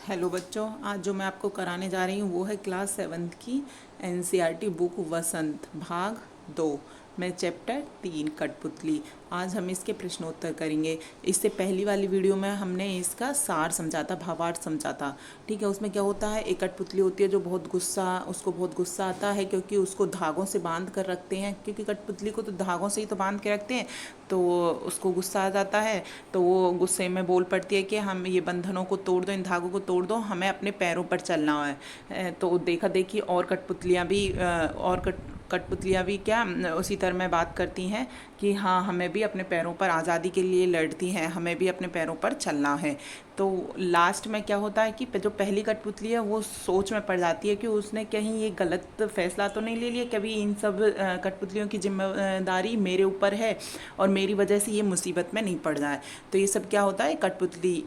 Hello बच्चों, आज जो मैं आपको कराने जा रही हूँ वो है क्लास 7th की एनसीईआरटी बुक वसंत भाग 2 में चैप्टर 3 कठपुतली। आज हम इसके प्रश्नोत्तर करेंगे। इससे पहली वाली वीडियो में हमने इसका सार समझा था, भावार्थ समझा था। ठीक है, उसमें क्या होता है, एक कठपुतली होती है जो उसको बहुत गुस्सा आता है क्योंकि उसको धागों से बांध कर रखते हैं, क्योंकि कठपुतली को तो धागों से ही तो बांध के रखते हैं। तो उसको गुस्सा आ जाता है, तो वो गुस्से में बोल पड़ती है कि हम ये बंधनों को तोड़ दो, इन धागों को तोड़ दो, हमें अपने पैरों पर चलना है। तो देखा देखी और कठपुतलियाँ भी कठपुतलियाँ भी क्या उसी तरह में बात करती हैं कि हाँ, हमें भी अपने पैरों पर आज़ादी के लिए लड़ती हैं, हमें भी अपने पैरों पर चलना है। तो लास्ट में क्या होता है कि जो पहली कठपुतली है वो सोच में पड़ जाती है कि उसने कहीं ये गलत फैसला तो नहीं ले लिया, कभी इन सब कठपुतलियों की जिम्मेदारी मेरे ऊपर है और मेरी वजह से ये मुसीबत में नहीं पड़ जाए। तो ये सब क्या होता है, कठपुतली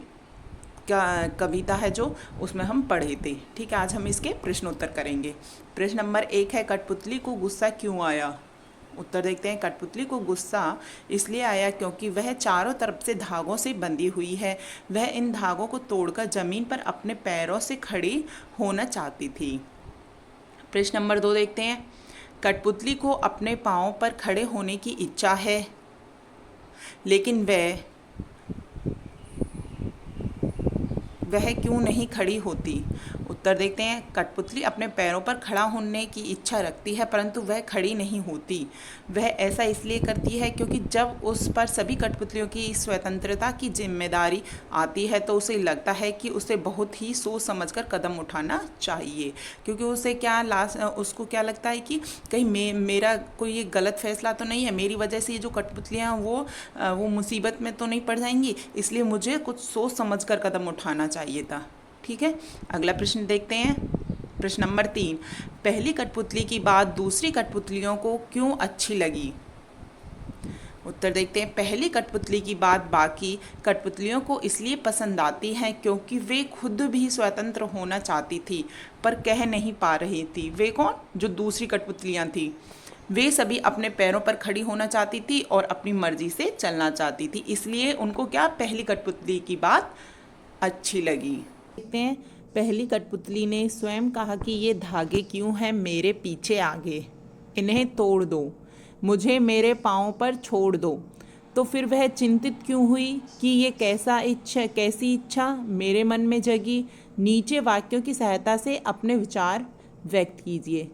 का कविता है जो उसमें हम पढ़े थे। ठीक है, आज हम इसके प्रश्नोत्तर करेंगे। प्रश्न नंबर 1 है, कठपुतली को गुस्सा क्यों आया? उत्तर देखते हैं। कठपुतली को गुस्सा इसलिए आया क्योंकि वह चारों तरफ से धागों से बंधी हुई है। वह इन धागों को तोड़कर जमीन पर अपने पैरों से खड़ी होना चाहती थी। प्रश्न नंबर 2 देखते हैं। कठपुतली को अपने पाँव पर खड़े होने की इच्छा है, लेकिन वह क्यों नहीं खड़ी होती? उत्तर देखते हैं। कठपुतली अपने पैरों पर खड़ा होने की इच्छा रखती है, परंतु वह खड़ी नहीं होती। वह ऐसा इसलिए करती है क्योंकि जब उस पर सभी कठपुतलियों की स्वतंत्रता की जिम्मेदारी आती है तो उसे लगता है कि उसे बहुत ही सोच समझकर कदम उठाना चाहिए। क्योंकि उसको क्या लगता है कि कहीं मेरा कोई ये गलत फैसला तो नहीं है, मेरी वजह से ये जो कठपुतलियाँ वो मुसीबत में तो नहीं पड़ जाएंगी, इसलिए मुझे कुछ सोच समझकर कदम उठाना चाहिए था। ठीक है, अगला प्रश्न देखते हैं। प्रश्न नंबर 3, पहली कठपुतली की बात दूसरी कठपुतलियों को क्यों अच्छी लगी? उत्तर देखते हैं। पहली कठपुतली की बात बाकी कठपुतलियों को इसलिए पसंद आती है क्योंकि वे खुद भी स्वतंत्र होना चाहती थी पर कह नहीं पा रही थी। वे कौन? जो दूसरी कठपुतलियाँ थी। वे सभी अपने पैरों पर खड़ी होना चाहती थी और अपनी मर्जी से चलना चाहती थी, इसलिए उनको क्या, पहली कठपुतली की बात अच्छी लगी। देखते हैं। पहली कठपुतली ने स्वयं कहा कि ये धागे क्यों हैं मेरे पीछे आगे, इन्हें तोड़ दो, मुझे मेरे पाँव पर छोड़ दो। तो फिर वह चिंतित क्यों हुई कि ये कैसी इच्छा मेरे मन में जगी? नीचे वाक्यों की सहायता से अपने विचार व्यक्त कीजिए।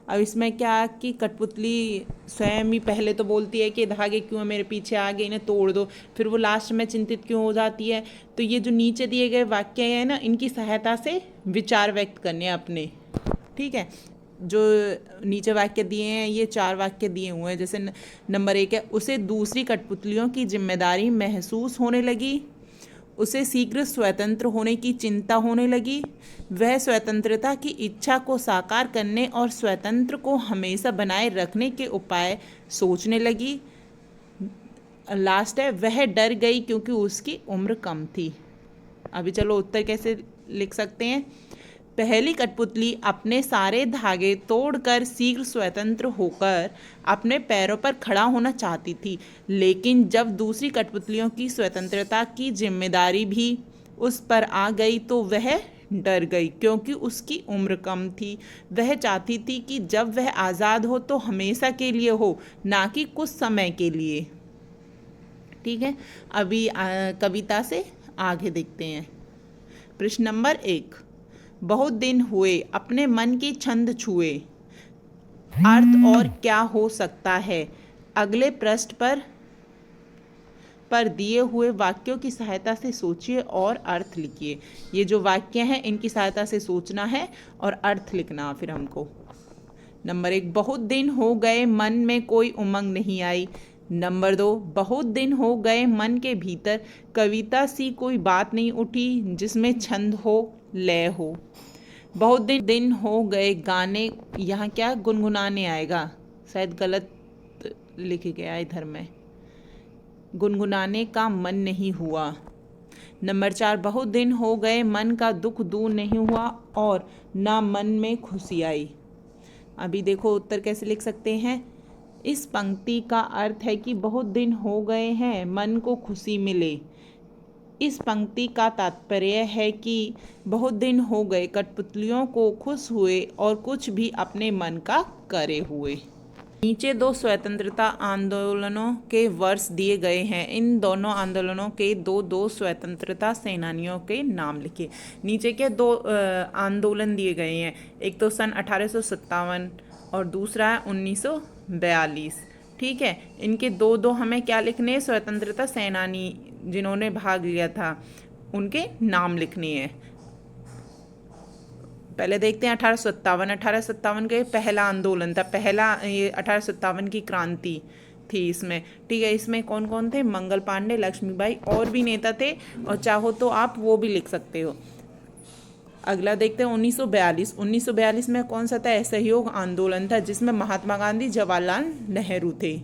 अब इसमें क्या कि कठपुतली स्वयं ही पहले तो बोलती है कि धागे क्यों मेरे पीछे आ गए, इन्हें तोड़ दो, फिर वो लास्ट में चिंतित क्यों हो जाती है? तो ये जो नीचे दिए गए वाक्य हैं ना, इनकी सहायता से विचार व्यक्त करने अपने। ठीक है, जो नीचे वाक्य दिए हैं ये 4 वाक्य दिए हुए हैं। जैसे नंबर 1 है, उसे दूसरी कठपुतलियों की जिम्मेदारी महसूस होने लगी, उसे शीघ्र स्वतंत्र होने की चिंता होने लगी, वह स्वतंत्रता की इच्छा को साकार करने और स्वतंत्र को हमेशा बनाए रखने के उपाय सोचने लगी। लास्ट है, वह डर गई क्योंकि उसकी उम्र कम थी। अभी चलो उत्तर कैसे लिख सकते हैं। पहली कठपुतली अपने सारे धागे तोड़कर शीघ्र स्वतंत्र होकर अपने पैरों पर खड़ा होना चाहती थी, लेकिन जब दूसरी कठपुतलियों की स्वतंत्रता की जिम्मेदारी भी उस पर आ गई तो वह डर गई क्योंकि उसकी उम्र कम थी। वह चाहती थी कि जब वह आज़ाद हो तो हमेशा के लिए हो, ना कि कुछ समय के लिए। ठीक है, अभी कविता से आगे देखते हैं। प्रश्न नंबर 1, बहुत दिन हुए अपने मन की छंद छुए, अर्थ और क्या हो सकता है? अगले पृष्ठ पर दिए हुए वाक्यों की सहायता से सोचिए और अर्थ लिखिए। ये जो वाक्य हैं इनकी सहायता से सोचना है और अर्थ लिखना फिर हमको। नंबर 1, बहुत दिन हो गए मन में कोई उमंग नहीं आई। नंबर 2, बहुत दिन हो गए मन के भीतर कविता सी कोई बात नहीं उठी जिसमें छंद हो, लय हो। बहुत दिन हो गए गाने, यहाँ क्या गुनगुनाने आएगा, शायद गलत लिख गया इधर में, गुनगुनाने का मन नहीं हुआ। नंबर 4, बहुत दिन हो गए मन का दुख दूर नहीं हुआ और ना मन में खुशी आई। अभी देखो उत्तर कैसे लिख सकते हैं। इस पंक्ति का अर्थ है कि बहुत दिन हो गए हैं मन को खुशी मिले, इस पंक्ति का तात्पर्य है कि बहुत दिन हो गए कठपुतलियों को खुश हुए और कुछ भी अपने मन का करे हुए। नीचे दो स्वतंत्रता आंदोलनों के वर्ष दिए गए हैं। इन दोनों आंदोलनों के दो स्वतंत्रता सेनानियों के नाम लिखे। नीचे के दो आंदोलन दिए गए हैं, एक तो सन 1857 और दूसरा है 1942। ठीक है, इनके दो हमें क्या लिखने हैं, स्वतंत्रता सेनानी जिन्होंने भाग लिया था उनके नाम लिखने हैं। पहले देखते हैं 1857 के पहला आंदोलन था, पहला ये 1857 की क्रांति थी इसमें। ठीक है, इसमें कौन कौन थे, मंगल पांडे, लक्ष्मीबाई और भी नेता थे, और चाहो तो आप वो भी लिख सकते हो। अगला देखते हैं 1942 में कौन सा था, असहयोग आंदोलन था जिसमें महात्मा गांधी, जवाहरलाल नेहरू थे।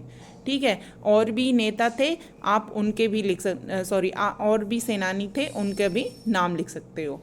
ठीक है, और भी नेता थे, आप उनके भी लिख और भी सेनानी थे, उनके भी नाम लिख सकते हो।